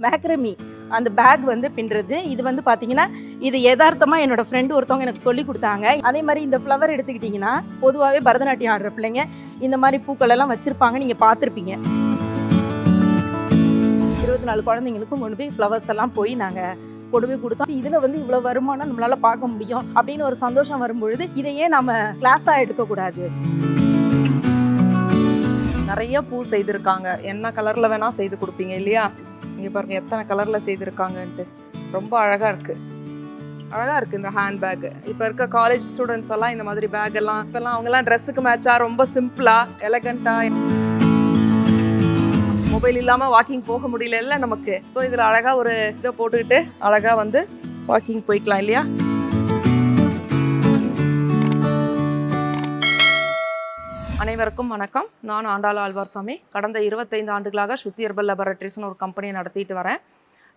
Macrame அந்த back வந்து பின்னுறது. இது வந்து பார்த்தீங்கன்னா இது யதார்த்தமாக என்னோட ஃப்ரெண்டு ஒருத்தவங்க எனக்கு சொல்லி கொடுத்தாங்க. அதே மாதிரி இந்த ஃப்ளவர் எடுத்துக்கிட்டிங்கன்னா பொதுவாகவே பரதநாட்டியம் ஆடுற பிள்ளைங்க இந்த மாதிரி பூக்கள் எல்லாம் வச்சுருப்பாங்க, நீங்கள் பார்த்துருப்பீங்க. 24 குழந்தைங்களுக்கும் கொண்டு போய் ஃப்ளவர்ஸ் எல்லாம் போய் நாங்கள் கொண்டு போய் கொடுத்தோம். இதில் வந்து இவ்வளோ வருமானம் நம்மளால் பார்க்க முடியும் அப்படின்னு ஒரு சந்தோஷம் வரும்பொழுது இதையே நம்ம கிளாஸாக எடுக்கக்கூடாது. நிறைய பூ செய்திருக்காங்க. என்ன கலர்ல வேணா செய்து கொடுப்பீங்க இல்லையா? இங்க பாருங்க எத்தனை கலர்ல செய்திருக்காங்கன்ட்டு. ரொம்ப அழகா இருக்கு, அழகா இருக்கு இந்த ஹேண்ட் பேக். இப்ப இருக்க காலேஜ் ஸ்டூடெண்ட்ஸ் எல்லாம் இந்த மாதிரி பேக் எல்லாம் இப்பெல்லாம் அவங்க எல்லாம் ட்ரெஸ்ஸுக்கு மேட்சா ரொம்ப சிம்பிளா எலகண்டா, மொபைல் இல்லாம வாக்கிங் போக முடியல நமக்கு. ஸோ இதுல அழகா ஒரு இதை போட்டுக்கிட்டு அழகா வந்து வாக்கிங் போய்க்கலாம் இல்லையா? அனைவருக்கும் வணக்கம். நான் ஆண்டாள் ஆழ்வார்சாமி. கடந்த 25 ஆண்டுகளாக ஸ்ருதி ஹெர்பல் லேபரட்டரிஸ்னு ஒரு கம்பெனியை நடத்திட்டு வரேன்.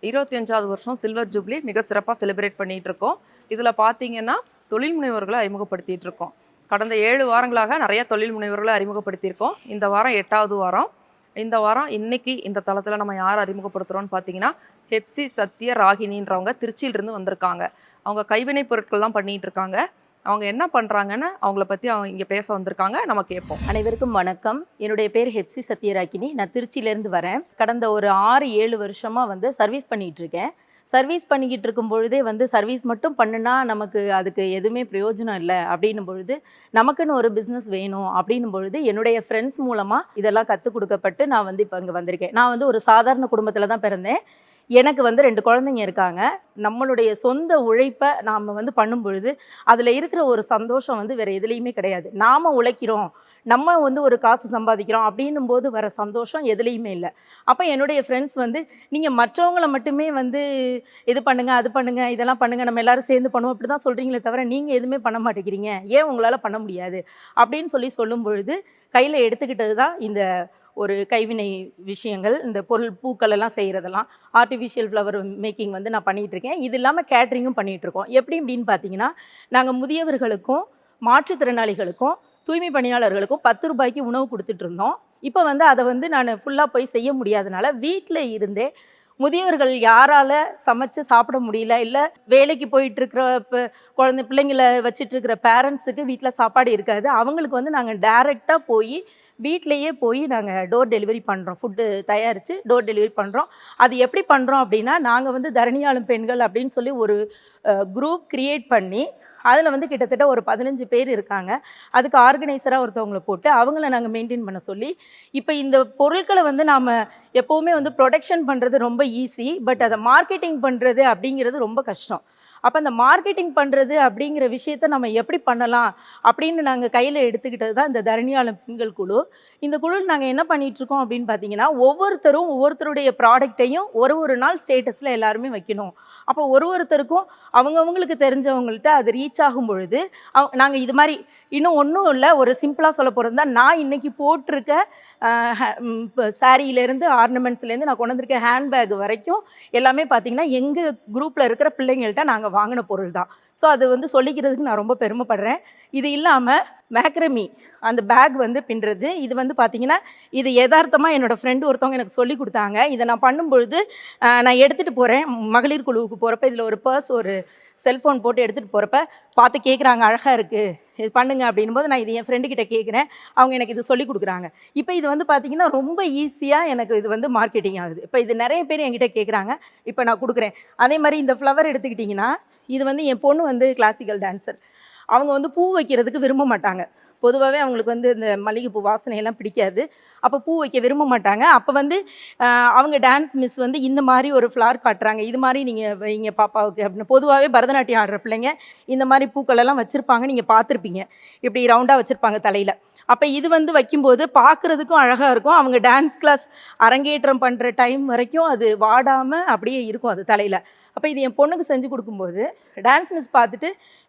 25வது வருஷம் சில்வர் ஜூப்ளி மிக சிறப்பாக செலிப்ரேட் பண்ணிகிட்டு இருக்கோம். இதில் பார்த்தீங்கன்னா தொழில் முனைவர்களை அறிமுகப்படுத்திகிட்டு இருக்கோம். கடந்த 7 வாரங்களாக நிறைய தொழில் முனைவர்களை அறிமுகப்படுத்தியிருக்கோம். இந்த வாரம் 8வது வாரம். இந்த வாரம் இன்னைக்கு இந்த தளத்தில் நம்ம யார் அறிமுகப்படுத்துகிறோன்னு பார்த்தீங்கன்னா ஹெப்சி சத்ய ராகினின்றவங்க திருச்சியிலிருந்து வந்திருக்காங்க. அவங்க கைவினை பொருட்கள்லாம் பண்ணிகிட்டு இருக்காங்க. அவங்க என்ன பண்ணுறாங்கன்னு அவங்கள பற்றி அவங்க இங்கே பேச வந்திருக்காங்க. நம்ம கேட்போம். அனைவருக்கும் வணக்கம். என்னுடைய பேர் ஹெப்சி சத்யராகினி. நான் திருச்சியிலேருந்து வரேன். கடந்த ஒரு 6-7 வருஷமாக வந்து சர்வீஸ் பண்ணிகிட்டு இருக்கேன். சர்வீஸ் பண்ணிக்கிட்டு இருக்கும் பொழுதே வந்து சர்வீஸ் மட்டும் பண்ணுனா நமக்கு அதுக்கு எதுவுமே பிரயோஜனம் இல்லை அப்படின்னும் பொழுது நமக்குன்னு ஒரு பிஸ்னஸ் வேணும் அப்படின்னும் பொழுது என்னுடைய ஃப்ரெண்ட்ஸ் மூலமாக இதெல்லாம் கற்றுக் கொடுக்கப்பட்டு நான் வந்து இப்போ இங்கே வந்திருக்கேன். நான் வந்து ஒரு சாதாரண குடும்பத்தில் தான் பிறந்தேன். எனக்கு வந்து 2 குழந்தைங்க இருக்காங்க. நம்மளுடைய சொந்த உழைப்பை நாம் வந்து பண்ணும் பொழுது அதில் இருக்கிற ஒரு சந்தோஷம் வந்து வேறு எதுலேயுமே கிடையாது. நாம் உழைக்கிறோம், நம்ம வந்து ஒரு காசு சம்பாதிக்கிறோம் அப்படின்னும் போது வர சந்தோஷம் எதுலேயுமே இல்லை. அப்போ என்னுடைய ஃப்ரெண்ட்ஸ் வந்து நீங்கள் மற்றவங்கள மட்டுமே வந்து இது பண்ணுங்கள் அது பண்ணுங்கள் இதெல்லாம் பண்ணுங்கள் நம்ம எல்லோரும் சேர்ந்து பண்ணுவோம் இப்படி தான் சொல்கிறீங்களே தவிர நீங்கள் எதுவுமே பண்ண மாட்டேங்கிறீங்க, ஏன் உங்களால் பண்ண முடியாது அப்படின்னு சொல்லும் பொழுது கையில் எடுத்துக்கிட்டது தான் இந்த ஒரு கைவினை விஷயங்கள். இந்த பொருள் பூக்கள் எல்லாம் செய்கிறதெல்லாம் ஆர்டிஃபிஷியல் ஃப்ளவர் மேக்கிங் வந்து நான் பண்ணிகிட்ருக்கேன். இது இல்லாமல் கேட்ரிங்கும் பண்ணிகிட்ருக்கோம். எப்படி அப்படின்னு பார்த்தீங்கன்னா நாங்கள் முதியவர்களுக்கும் மாற்றுத்திறனாளிகளுக்கும் தூய்மை பணியாளர்களுக்கும் 10 ரூபாய்க்கு உணவு கொடுத்துட்டு இருந்தோம். இப்போ வந்து அதை வந்து நான் ஃபுல்லாக போய் செய்ய முடியாதனால வீட்டில் இருந்தே முதியவர்கள் யாரால் சமைச்சு சாப்பிட முடியல, இல்லை வேலைக்கு போயிட்டுருக்கிற குழந்தை பிள்ளைங்களை வச்சிட்ருக்கிற பேரண்ட்ஸுக்கு வீட்டில் சாப்பாடு இருக்காது, அவங்களுக்கு வந்து நாங்கள் டைரெக்டாக போய் வீட்டிலையே போய் நாங்கள் டோர் டெலிவரி பண்ணுறோம். ஃபுட்டு தயாரித்து டோர் டெலிவரி பண்ணுறோம். அது எப்படி பண்ணுறோம் அப்படின்னா நாங்கள் வந்து தரணியாளும் பெண்கள் அப்படின்னு சொல்லி ஒரு குரூப் க்ரியேட் பண்ணி அதில் வந்து கிட்டத்தட்ட ஒரு 15 பேர் இருக்காங்க. அதுக்கு ஆர்கனைசராக ஒருத்தவங்களை போட்டு அவங்கள நாங்கள் மெயின்டைன் பண்ண சொல்லி இப்போ இந்த பொருட்களை வந்து நாம் எப்போவுமே வந்து ப்ரொடக்ஷன் பண்ணுறது ரொம்ப ஈஸி, பட் அதை மார்க்கெட்டிங் பண்ணுறது அப்படிங்கிறது ரொம்ப கஷ்டம். அப்போ அந்த மார்க்கெட்டிங் பண்ணுறது அப்படிங்கிற விஷயத்த நம்ம எப்படி பண்ணலாம் அப்படின்னு நாங்கள் கையில் எடுத்துக்கிட்டது தான் இந்த தரணியாளம் பெண்கள் குழு. இந்த குழுவில் நாங்கள் என்ன பண்ணிகிட்ருக்கோம் அப்படின்னு பார்த்தீங்கன்னா ஒவ்வொருத்தரும் ஒவ்வொருத்தருடைய ப்ராடக்டையும் ஒரு நாள் ஸ்டேட்டஸில் எல்லாருமே வைக்கணும். அப்போ ஒருத்தருக்கும் அவங்கவுங்களுக்கு தெரிஞ்சவங்கள்ட்ட அது ரீச் ஆகும் பொழுது நாங்கள் இது மாதிரி இன்னும் ஒன்றும் இல்லை, ஒரு சிம்பிளாக சொல்ல போகிறது தான் நான் இன்றைக்கி போட்டிருக்க சாரீலேருந்து ஆர்னமெண்ட்ஸ்லேருந்து நான் கொண்டு வந்திருக்க ஹேண்ட்பேக் வரைக்கும் எல்லாமே பார்த்திங்கன்னா எங்கள் குரூப்பில் இருக்கிற பிள்ளைங்கள்ட்ட நாங்கள் வாங்கின பொருள் தான். ஸோ அது வந்து சொல்லிக்கிறதுக்கு நான் ரொம்ப பெருமைப்படுறேன். இது இல்லாமல் மேக்ரமி அந்த பேக் வந்து பின்னுறது. இது வந்து பார்த்திங்கன்னா இது யதார்த்தமாக என்னோடய ஃப்ரெண்டு ஒருத்தவங்க எனக்கு சொல்லி கொடுத்தாங்க. இதை நான் பண்ணும்பொழுது நான் எடுத்துகிட்டு போகிறேன் மகளிர் குழுவுக்கு போகிறப்ப இதில் ஒரு பர்ஸ் ஒரு செல்ஃபோன் போட்டு எடுத்துகிட்டு போகிறப்ப பார்த்து கேட்குறாங்க அழகாக இருக்குது இது பண்ணுங்க அப்படின்போது நான் இது என் ஃப்ரெண்டுக்கிட்ட கேட்குறேன். அவங்க எனக்கு இது சொல்லி கொடுக்குறாங்க. இப்போ இது வந்து பார்த்திங்கன்னா ரொம்ப ஈஸியாக எனக்கு இது வந்து மார்க்கெட்டிங் ஆகுது. இப்போ இது நிறைய பேர் என்கிட்ட கேட்குறாங்க, இப்போ நான் கொடுக்குறேன். அதே மாதிரி இந்த ஃப்ளவர் எடுத்துக்கிட்டிங்கன்னா இது வந்து என் பொண்ணு வந்து கிளாசிக்கல் டான்ஸர். அவங்க வந்து பூ வைக்கிறதுக்கு விரும்ப மாட்டாங்க. பொதுவாகவே அவங்களுக்கு வந்து இந்த மல்லிகைப்பூ வாசனையெல்லாம் பிடிக்காது. அப்போ பூ வைக்க விரும்ப மாட்டாங்க. அப்போ வந்து அவங்க டான்ஸ் மிஸ் வந்து இந்த மாதிரி ஒரு ஃப்ளார் காட்டுறாங்க, இது மாதிரி நீங்கள் வைங்க பாப்பாவுக்கு அப்படின்னு. பொதுவாகவே பரதநாட்டியம் ஆடுற பிள்ளைங்க இந்த மாதிரி பூக்களெல்லாம் வச்சுருப்பாங்க, நீங்கள் பார்த்துருப்பீங்க, இப்படி ரவுண்டாக வச்சுருப்பாங்க தலையில். அப்போ இது வந்து வைக்கும்போது பார்க்குறதுக்கும் அழகாக இருக்கும். அவங்க டான்ஸ் கிளாஸ் அரங்கேற்றம் பண்ணுற டைம் வரைக்கும் அது வாடாமல் அப்படியே இருக்கும் அது தலையில். அப்போ இது என் பொண்ணுக்கு செஞ்சு கொடுக்கும்போது டான்ஸ் மிஸ் பார்த்துட்டு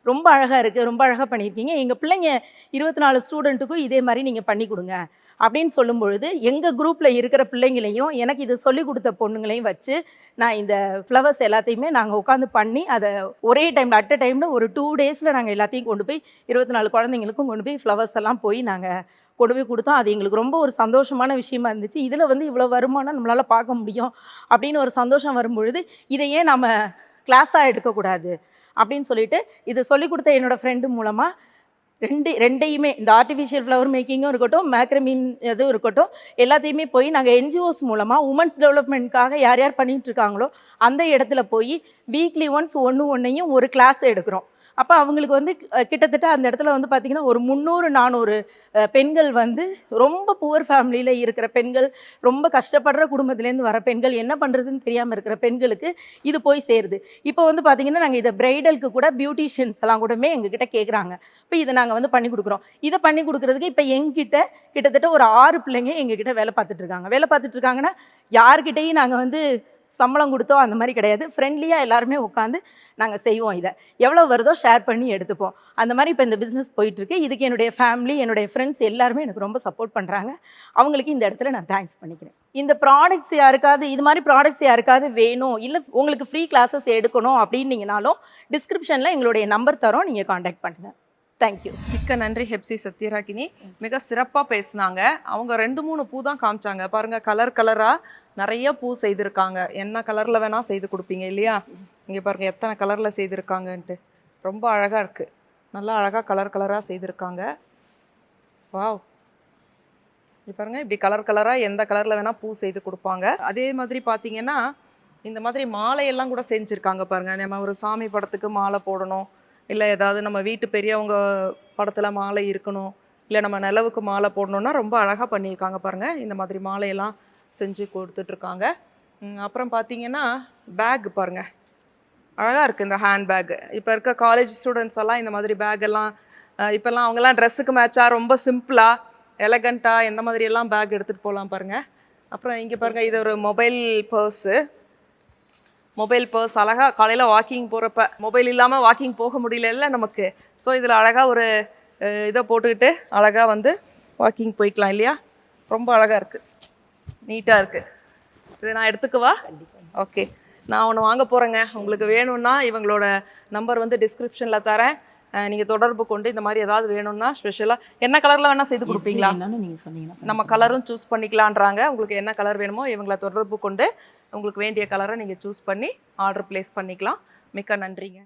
ரொம்ப அழகாக இருக்குது, ரொம்ப அழகாக பண்ணியிருக்கீங்க, எங்கள் பிள்ளைங்க 24 ஸ்டூடெண்ட்டுக்கும் இதே மாதிரி நீங்கள் பண்ணி கொடுங்க அப்படின்னு சொல்லும் பொழுது எங்கள் குரூப்பில் இருக்கிற பிள்ளைங்களையும் எனக்கு இது சொல்லிக் கொடுத்த பொண்ணுங்களையும் வச்சு நான் இந்த ஃப்ளவர்ஸ் எல்லாத்தையுமே நாங்கள் உட்காந்து பண்ணி அதை ஒரே டைமில் அட் அ டைமில் ஒரு 2 டேஸில் நாங்கள் எல்லாத்தையும் கொண்டு போய் 24 குழந்தைங்களுக்கும் கொண்டு போய் ஃப்ளவர்ஸ் எல்லாம் போய் நாங்கள் கொண்டு போய் கொடுத்தோம். அது எங்களுக்கு ரொம்ப ஒரு சந்தோஷமான விஷயமா இருந்துச்சு. இதில் வந்து இவ்வளோ வருமானம் நம்மளால் பார்க்க முடியும் அப்படின்னு ஒரு சந்தோஷம் வரும்பொழுது, இதை ஏன் நம்ம கிளாஸாக எடுக்கக்கூடாது அப்படின்னு சொல்லிட்டு, இதை சொல்லிக் கொடுத்த என்னோடய ஃப்ரெண்டு மூலமாக ரெண்டையுமே இந்த ஆர்டிஃபிஷியல் ஃப்ளவர் மேக்கிங்கும் இருக்கட்டும், மேக்ரமின் இதுவும் இருக்கட்டும், எல்லாத்தையுமே போய் நாங்கள் என்ஜிஓஸ் மூலமாக உமன்ஸ் டெவலப்மெண்ட்காக யார் யார் பண்ணிகிட்டு இருக்காங்களோ அந்த இடத்துல போய் வீக்லி ஒன்ஸ் ஒன்றையும் ஒரு கிளாஸ் எடுக்கிறோம். அப்போ அவங்களுக்கு வந்து கிட்டத்தட்ட அந்த இடத்துல வந்து பார்த்திங்கன்னா ஒரு 300-400 பெண்கள் வந்து ரொம்ப புவர் ஃபேமிலியில் இருக்கிற பெண்கள், ரொம்ப கஷ்டப்படுற குடும்பத்துலேருந்து வர பெண்கள், என்ன பண்ணுறதுன்னு தெரியாமல் இருக்கிற பெண்களுக்கு இது போய் சேருது. இப்போ வந்து பார்த்திங்கன்னா நாங்கள் இதை பிரைடலுக்கு கூட பியூட்டிஷியன்ஸ் எல்லாம் கூடமே எங்ககிட்ட கேட்குறாங்க. இப்போ இதை நாங்கள் வந்து பண்ணி கொடுக்குறோம். இதை பண்ணி கொடுக்குறதுக்கு இப்போ எங்கிட்ட கிட்டத்தட்ட ஒரு 6 பிள்ளைங்க எங்ககிட்ட வேலை பார்த்துட்ருக்காங்க. வேலை பார்த்துட்ருக்காங்கன்னா யார்கிட்டையும் நாங்கள் வந்து சம்பளம் கொடுத்தோம் அந்த மாதிரி கிடையாது. ஃப்ரெண்ட்லியாக எல்லாருமே உட்காந்து நாங்கள் செய்வோம். இதை எவ்வளோ வருதோ ஷேர் பண்ணி எடுத்துப்போம். அந்த மாதிரி இப்போ இந்த பிஸ்னஸ் போயிட்டுருக்கு. இதுக்கு என்னுடைய ஃபேமிலி, என்னுடைய ஃப்ரெண்ட்ஸ் எல்லாருமே எனக்கு ரொம்ப சப்போர்ட் பண்ணுறாங்க. அவங்களுக்கு இந்த இடத்துல நான் தேங்க்ஸ் பண்ணிக்கிறேன். இந்த ப்ராடக்ட்ஸ் யாருக்காவது இது மாதிரி ப்ராடக்ட்ஸ் யாருக்காவது வேணும், இல்லை உங்களுக்கு ஃப்ரீ கிளாஸஸ் எடுக்கணும் அப்படின்னீங்கனாலும் டிஸ்கிரிப்ஷனில் எங்களுடைய நம்பர் தரோம், நீங்கள் காண்டாக்ட் பண்ணுங்கள். தேங்க்யூ. மிக்க நன்றி ஹெப்சி சத்யராகினி. மிக சிறப்பாக பேசினாங்க. அவங்க 2-3 பூ தான் காமிச்சாங்க. பாருங்கள், கலர் கலராக நிறைய பூ செய்திருக்காங்க. என்ன கலரில் வேணால் செய்து கொடுப்பீங்க இல்லையா? இங்கே பாருங்கள் எத்தனை கலரில் செய்திருக்காங்கன்ட்டு. ரொம்ப அழகாக இருக்குது. நல்லா அழகாக கலர் கலராக செய்திருக்காங்க. வாவ், இப்போ பாருங்கள், இப்படி கலர் கலராக எந்த கலரில் வேணால் பூ செய்து கொடுப்பாங்க. அதே மாதிரி பார்த்தீங்கன்னா இந்த மாதிரி மாலையெல்லாம் கூட செஞ்சுருக்காங்க பாருங்கள். நம்ம ஒரு சாமி படத்துக்கு மாலை போடணும், இல்லை ஏதாவது நம்ம வீட்டு பெரியவங்க படத்தில் மாலை இருக்கணும், இல்லை நம்ம நிலவுக்கு மாலை போடணுன்னா ரொம்ப அழகாக பண்ணியிருக்காங்க பாருங்கள். இந்த மாதிரி மாலையெல்லாம் செஞ்சு கொடுத்துட்ருக்காங்க. அப்புறம் பார்த்தீங்கன்னா பேக் பாருங்கள், அழகாக இருக்குது இந்த ஹேண்ட் பேக்கு. இப்போ இருக்க காலேஜ் ஸ்டூடெண்ட்ஸ் எல்லாம் இந்த மாதிரி பேக்கெல்லாம் இப்போல்லாம் அவங்கெல்லாம் ட்ரெஸ்ஸுக்கு மேட்சாக ரொம்ப சிம்பிளாக எலகண்ட்டாக எந்த மாதிரியெல்லாம் பேக் எடுத்துகிட்டு போகலாம் பாருங்கள். அப்புறம் இங்கே பாருங்கள், இது ஒரு மொபைல் பர்ஸ் அழகாக காலையில் வாக்கிங் போகிறப்ப மொபைல் இல்லாமல் வாக்கிங் போக முடியல நமக்கு. ஸோ இதில் அழகாக ஒரு இதை போட்டுக்கிட்டு அழகாக வந்து வாக்கிங் போய்க்கலாம் இல்லையா? ரொம்ப அழகாக இருக்குது, நீட்டாக இருக்குது. இதை நான் எடுத்துக்கவா? ஓகே, நான் ஒன்று வாங்க போகிறேங்க. உங்களுக்கு வேணும்னா இவங்களோட நம்பர் வந்து டிஸ்கிரிப்ஷனில் தரேன். நீங்கள் தொடர்பு கொண்டு இந்த மாதிரி ஏதாவது வேணும்னா ஸ்பெஷலாக என்ன கலரில் வேணால் செய்து கொடுப்பீங்களா? நீங்கள் சொன்னீங்கன்னா நம்ம கலரும் சூஸ் பண்ணிக்கலான்றாங்க. உங்களுக்கு என்ன கலர் வேணுமோ இவங்களை தொடர்பு கொண்டு உங்களுக்கு வேண்டிய கலரை நீங்கள் சூஸ் பண்ணி ஆர்டர் ப்ளேஸ் பண்ணிக்கலாம். மிக்க நன்றிங்க.